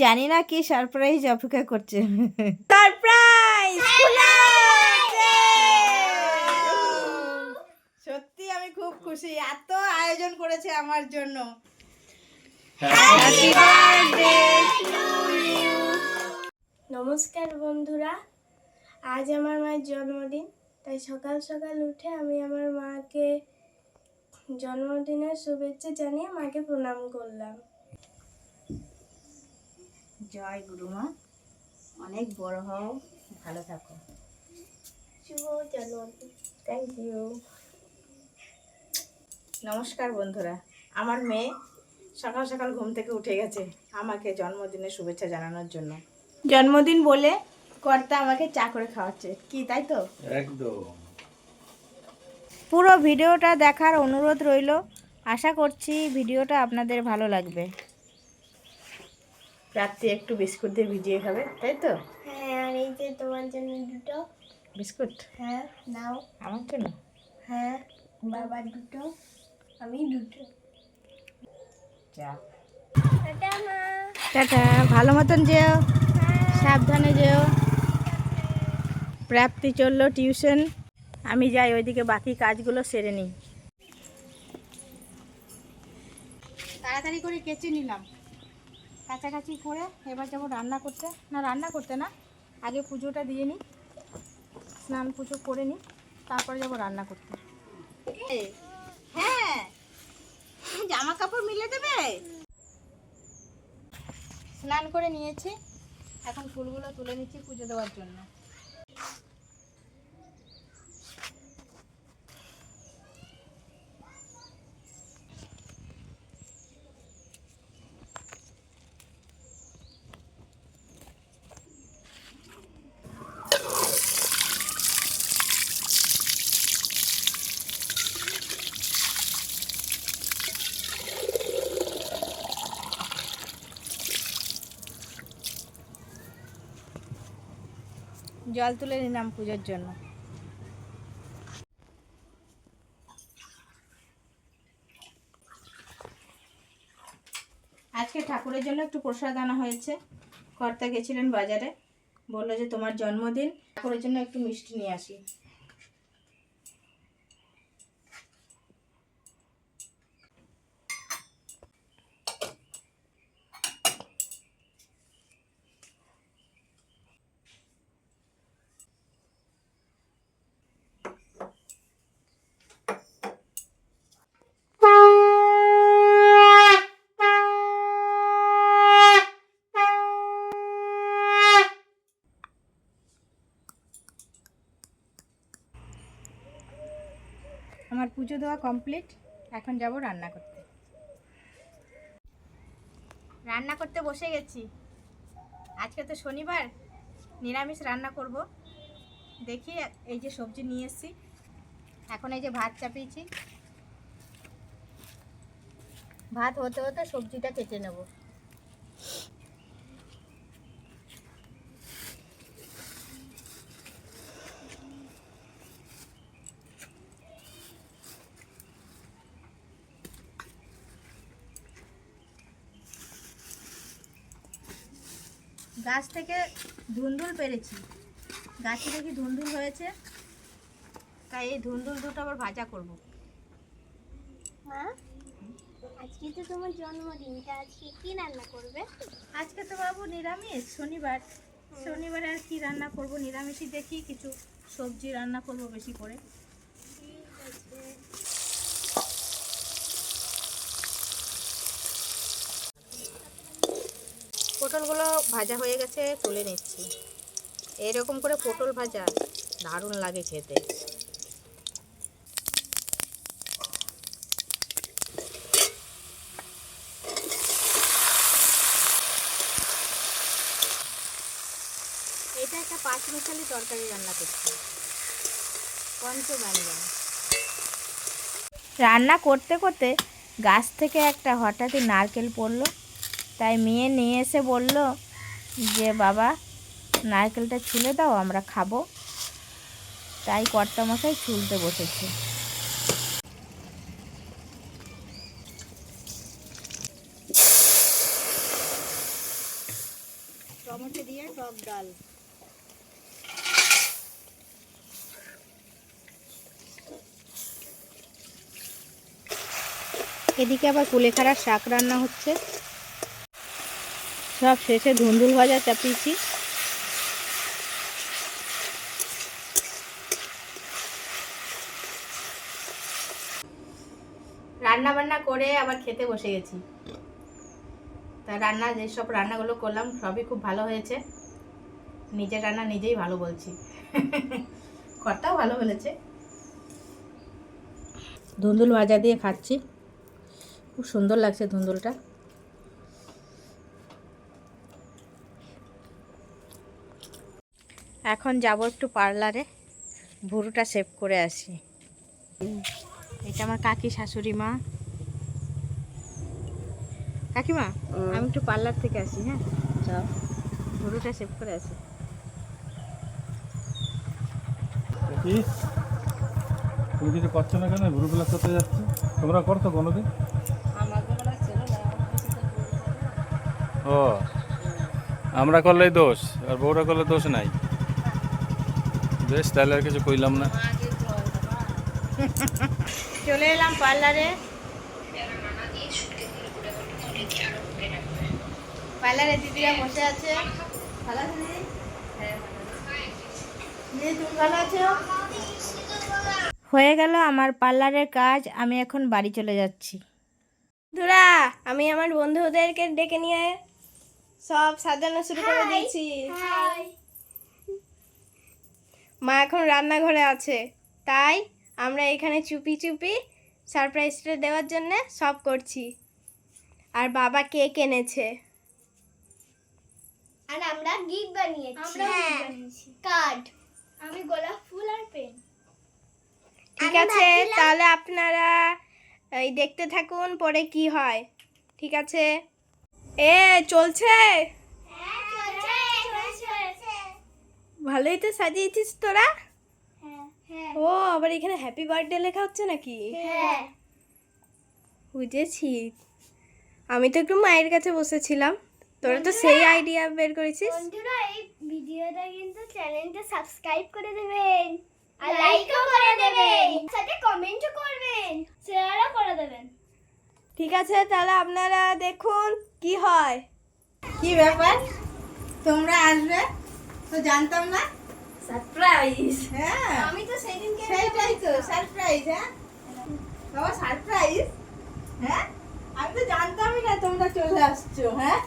জানি না কি সারপ্রাইজ অপেক্ষা করছে। সারপ্রাইজ! সত্যি আমি খুব খুশি, এত আয়োজন করেছে আমার জন্য। Happy birthday to you. নমস্কার বন্ধুরা, আজ আমার মায়ের জন্মদিন, তাই সকাল সকাল উঠে আমি আমার মাকে জন্মদিনের শুভেচ্ছা জানিয়ে মাকে প্রণাম করলাম। জয় গুরুমা, অনেক বড় হও, ভালো থাকো। শুভ জন্মদিন। Thank you. নমস্কার বন্ধুরা, আমার মেয়ে সকাল সকাল ঘুম থেকে উঠে গেছে আমাকে জন্মদিনের শুভেচ্ছা জানানোর জন্য। জন্মদিন বলে কর্তা আমাকে চা করে খাওয়াচ্ছে, কি তাই তো? একদম। পুরো ভিডিওটা দেখার অনুরোধ রইল, আশা করছি ভিডিওটা আপনাদের ভালো লাগবে। রাত্রে একটু বিস্কুট দিয়ে ভিজিয়ে খাবে, তাই তো? হ্যাঁ, আর এই যে তোমার জন্য দুটো বিস্কুট। হ্যাঁ নাও। আমার জন্য? হ্যাঁ, বাবার দুটো, আমি দুটো। চা। টাটা মা। টাটা, ভালো মতন যেও, সাবধানে যেও। প্রাপ্তি চললো টিউশন, আমি যাই ওইদিকে বাকি কাজগুলো সেরে নিই। তাড়াতাড়ি করে কেচে নিলাম, কাছাকাছি করে এবার যাবো রান্না করতে। না, রান্না করতে না, আগে পুজোটা দিয়ে নিই, স্নান পুজো করে নিই, তারপরে যাবো রান্না করতে। হ্যাঁ, জামা কাপড় মিলে দেবে। স্নান করে নিয়েছি, এখন ফুলগুলো তুলে নিচ্ছি পুজো দেওয়ার জন্য। জল তুলে নিলাম পুজোর জন্য। আজকে ঠাকুরের জন্য একটু প্রসাদ আনা হয়েছে। কর্তা গেছিলেন বাজারে, বললো যে তোমার জন্মদিন, ঠাকুরের জন্য একটু মিষ্টি নিয়ে আসি। আমার পুজো দেওয়া কমপ্লিট, এখন যাব রান্না করতে। রান্না করতে বসে গেছি। আজকে তো শনিবার, নিরামিষ রান্না করব। দেখি, এই যে সবজি নিয়ে এসেছি, এখন এই যে ভাত চাপিয়েছি, ভাত হতে হতে সবজিটা কেটে নেব। গাছ থেকে ধুন্দুল পেরেছি, গাছে দেখি ধুন্দুল হয়েছে, তাই এই ধুন্দুল দুটো আবার ভাজা করব। মা, আজকে তো তোমার জন্মদিন, তা আজকে কি রান্না করবে? আজকে তো বাবু নিরামিষ, শনিবার, শনিবারে আর কি রান্না করব, নিরামিষই দেখি কিছু সবজি রান্না করব বেশি করে। ঠিক আছে। পটলগুলো ভাজা হয়ে গেছে, তুলে নিচ্ছি। এরকম করে পটল ভাজা দারুণ লাগে খেতে। এটা একটা পাঁচমিশালি তরকারি রান্না করছি, পঞ্চব্যঞ্জন। রান্না করতে করতে গাছ থেকে একটা হঠাৎই নারকেল পড়লো, তাই মেয়ে নিয়ে এসে বলল যে বাবা নারকেলটা ছুলে দাও, আমরা খাবো। তাই কর্তামশাই ছুলতে বসেছে। টমেটো দিয়ে টক ডাল। এদিকে আবার কুলেখাড়ার শাক রান্না হচ্ছে। সব শেষে ধুন্দুল ভাজা চাপিয়েছি। রান্না বান্না করে আবার খেতে বসে গেছি। তা রান্না যেসব রান্নাগুলো করলাম সবই খুব ভালো হয়েছে। নিজের রান্না নিজেই ভালো বলছি। কর্তাও ভালো বলেছে। ধুন্দুল ভাজা দিয়ে খাচ্ছি, খুব সুন্দর লাগছে ধুন্দুলটা। এখন যাব একটু পার্লারে, ভুরুটা শেভ করে আসি। এটা আমার কাকি শাশুড়ি মা। কাকিমা, আমি একটু পার্লার থেকে আসি। হ্যাঁ, যাও। ভুরুটা শেভ করে আসি। কি তুমি কিছু করছো না কেন? ভুরু প্লাস করতে যাচ্ছে, তোমরা করতো কোনোদিন? ও, আমরা করলেই দোষ আর বউরা করলে দোষ নাই। বেশ, তাহলে আর কিছু কইলাম না। চলে এলাম পার্লারে। পার্লারে দিদিরা বসে আছে। ভালো আছে দিদি? দিদি তুমি ভালো আছো? হয়ে গেল আমার পার্লারের কাজ। আমি এখন বাড়ি চলে যাচ্ছি। বন্ধুরা, আমি আমার বন্ধুদেরকে ডেকে নিয়ে সব সাজানো শুরু করে দিয়েছি। মা এখন রান্নাঘরে আছে, তাই আমরা এখানে চুপি চুপি সারপ্রাইজটা দেওয়ার জন্য সব করছি। আর বাবা কেক এনেছে। আর আমরা গিফট বানিয়েছি। কার্ড, আমি গোলাপ ফুল আর পেন। ঠিক আছে, তাহলে আপনারা এই দেখতে থাকুন পরে কি হয়। ঠিক আছে, চলছে। ভালোই তো সাজিয়েছিস তোরা। ও, আবার এখানে হ্যাপি বার্থডে লেখা হচ্ছে নাকি? বুঝেছি। আমি তো একটু মায়ের কাছে বসেছিলাম, তোরা তো সেই আইডিয়া বের করেছিস। বন্ধুরা, এই ভিডিওটা কিন্তু চ্যানেলটা সাবস্ক্রাইব করে দেবেন আর লাইকও করে দেবেন, সাথে কমেন্টও করবেন, শেয়ারও করে দেবেন। ঠিক আছে, তাহলে আপনারা দেখুন কি হয়। কি ব্যাপার, তোমরা আসবে তো জানতাম না? সারপ্রাইজ। হ্যাঁ, আমি তো সেদিনকে সেইটাই তো সারপ্রাইজ। হ্যাঁ বাবা, সারপ্রাইজ। হ্যাঁ, আমি তো জানতামই না তোমরা চলে আসছো। হ্যাঁ,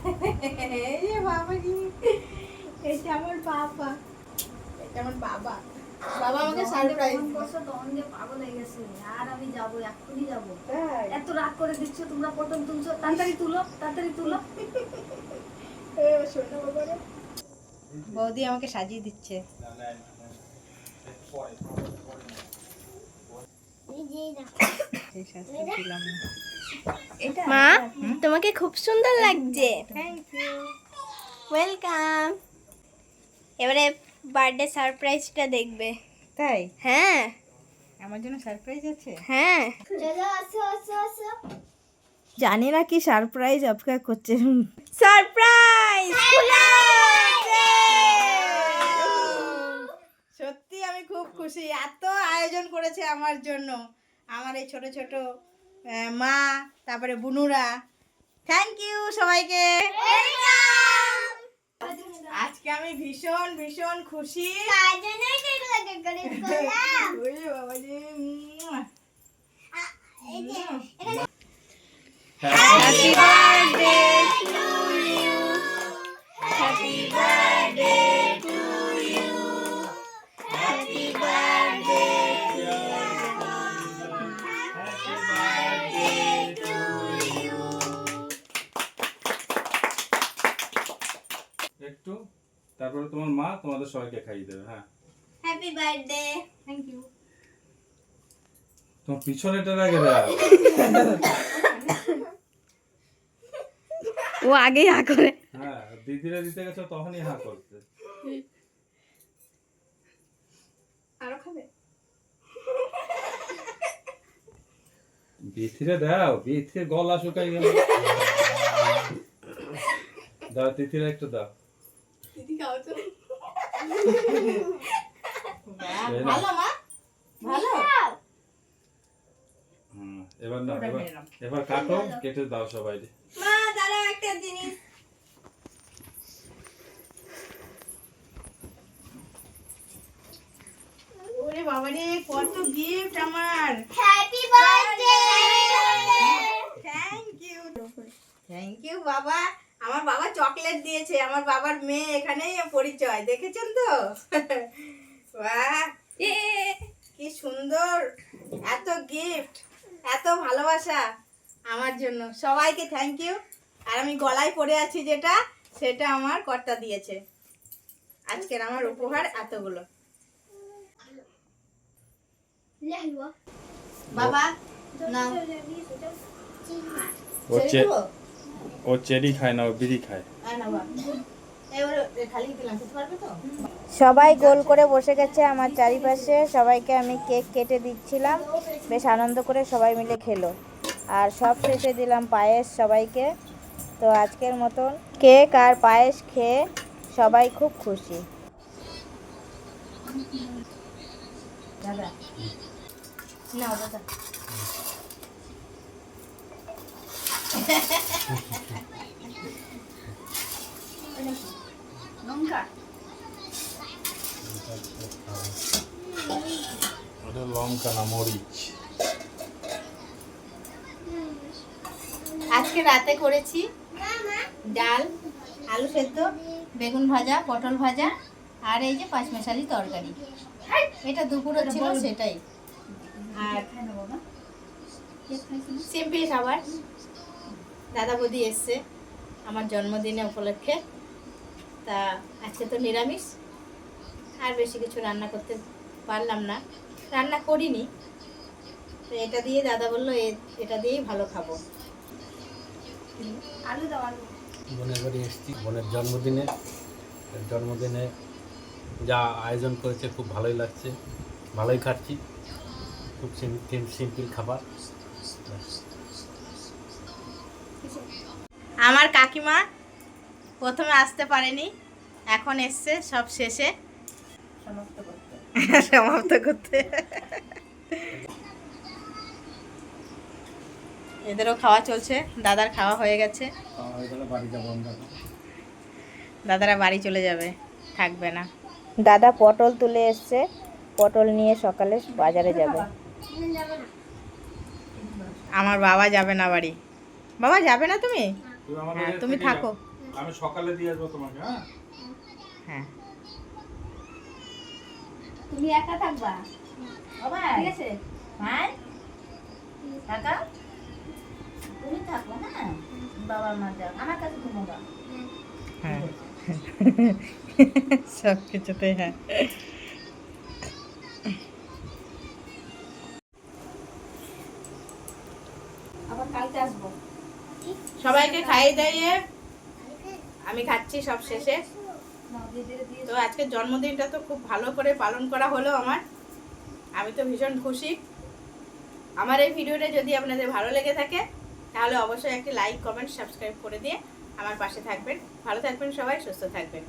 এই যে বাবা, কি এটা আমার বাবা, এটা আমার বাবা। বাবা আমাকে সারপ্রাইজ বসে তো অন্ধে পাগল হয়ে গেছে। আর আমি যাবো, এক্ষুনি যাবো। তাই। এত রাগ করে দিচ্ছ তোমরা, পটল তুলছো, তাড়াতাড়ি তুলো, তাড়াতাড়ি তুলো। শোনো বাবা রে, বৌদি আমাকে সাজিয়ে দিচ্ছে। এই সাজটা দিলাম না। মা, তোমাকে খুব সুন্দর লাগছে। Thank you. ওয়েলকাম। এবারে বার্থডে সারপ্রাইজটা দেখবে। তাই? হ্যাঁ আমার জন্য সারপ্রাইজ আছে? হ্যাঁ। চলো, আসো আসো আসো। জানি না কি সারপ্রাইজ অপেক্ষা করছে। সারপ্রাইজ! সত্যি আমি খুব খুশি, এত আয়োজন করেছে আমার জন্য আমার এই ছোট ছোট মা, তারপরে বুনুরা। থ্যাংক ইউ সবাইকে। আজকে আমি ভীষণ ভীষণ খুশি। কাজনের কেক লাগে করে করলাম। ওরে বাবা রে, এই যে এখানে happy birthday to you, happy birthday to you, happy birthday to you. একটু, তারপরে তোমার মা তোমাদের সবাইকে খাইয়ে দেবে। হ্যাঁ, হ্যাপি বার্থডে। Thank you. তোমার পিছনেটা রেখে দাও। ও আগেই হা করে। হ্যাঁ, দিদিরা দিতে গেছো তখনই হা করতে। আরো খাবে? বিথিরে দাও, বিথির গলা শুকাই গেল। দাও তিথিরে একটু দাও। দিদি খাও তো। এই নাও। ভালো মা, ভালো। এবার না, এবার কাটো, কেটে দাও সবাই। মা দাঁড়াও একটা জিনিস। ওরে বাবা রে, কত গিফট আমার। Happy birthday thank you, thank you বাবা। আমার বাবা চকলেট দিয়েছে, আমার বাবার মেয়ে এখানেই পরিচয়, দেখেছেন তো? বাহ, কি সুন্দর, এত গিফট, এত ভালোবাসা আমার জন্য। সবাইকে থ্যাংক ইউ। আর আমি গলায় পরে আছি যেটা, সেটা আমার কর্তা দিয়েছে। আজকের আমার উপহার এতগুলো। বাবা নাও। ও চেরি খায় না, ও বিড়ি খায়। সবাই গোল করে বসে গেছে আমার চারিপাশে, সবাইকে আমি কেক কেটে দিচ্ছিলাম, বেশ আনন্দ করে সবাই মিলে খেলো। আর সব শেষে দিলাম পায়েস সবাইকে। তো আজকের মতন কেক আর পায়েস খেয়ে সবাই খুব খুশি। দাদা নাও দাদা। লঙ্কা ওটা লঙ্কা না, মরিচ। আজকে রাতে করেছি ডাল, আলু সেদ্ধ, বেগুন ভাজা, পটল ভাজা, আর এই যে পাঁচমেশালি তরকারি। এটা দুপুরে ছিল সেটাই। আর সিম্পল খাবার। দাদা বৌদি এসছে আমার জন্মদিনে উপলক্ষে, তা আজকে তো নিরামিষ, আর বেশি কিছু রান্না করতে পারলাম না, রান্না করিনি। তো এটা দিয়ে দাদা বললো এটা দিয়েই ভালো খাবো। আলু দাও, আলু। বোনের বাড়ি এসেছি বোনের জন্মদিনে যা আয়োজন করেছে খুব ভালোই লাগছে, ভালোই খাচ্ছি। খুব সিম্পল খাবার। আমার কাকিমা প্রথমে আসতে পারেনি, এখন এসছে সব শেষে সমাপ্ত করতে। এদেরও খাওয়া চলছে, দাদার খাওয়া হয়ে গেছে। দাদারা বাড়ি চলে যাবে, থাকবে না। দাদা পটল তুলে এসছে, পটল নিয়ে সকালে বাজারে যাবে। আমার বাবা যাবে না বাড়ি। বাবা যাবে না তুমি? হ্যাঁ, তুমি থাকো। আমি সকালে দিয়ে আসবো তোমাকে। হ্যাঁ, হ্যাঁ, তুমি একা থাকবা বাবা, ঠিক আছে? হ্যাঁ কাকা তুমি থাকো, হ্যাঁ বাবা মা যাও, আমার কাছে ঘুমোবা। হ্যাঁ। সব কিছুতেই হ্যাঁ। আবার কালকে আসবো। সবাইকে খাইয়ে দাইয়ে আমি খাচ্ছি সব শেষে। তো আজকের জন্মদিনটা তো খুব ভালো করে পালন করা হলো আমার। আমি তো ভীষণ খুশি। আমার এই ভিডিওটা যদি আপনাদের ভালো লেগে থাকে তাহলে অবশ্যই একটি লাইক, কমেন্ট, সাবস্ক্রাইব করে দিয়ে আমার পাশে থাকবেন। ভালো থাকবেন সবাই, সুস্থ থাকবেন।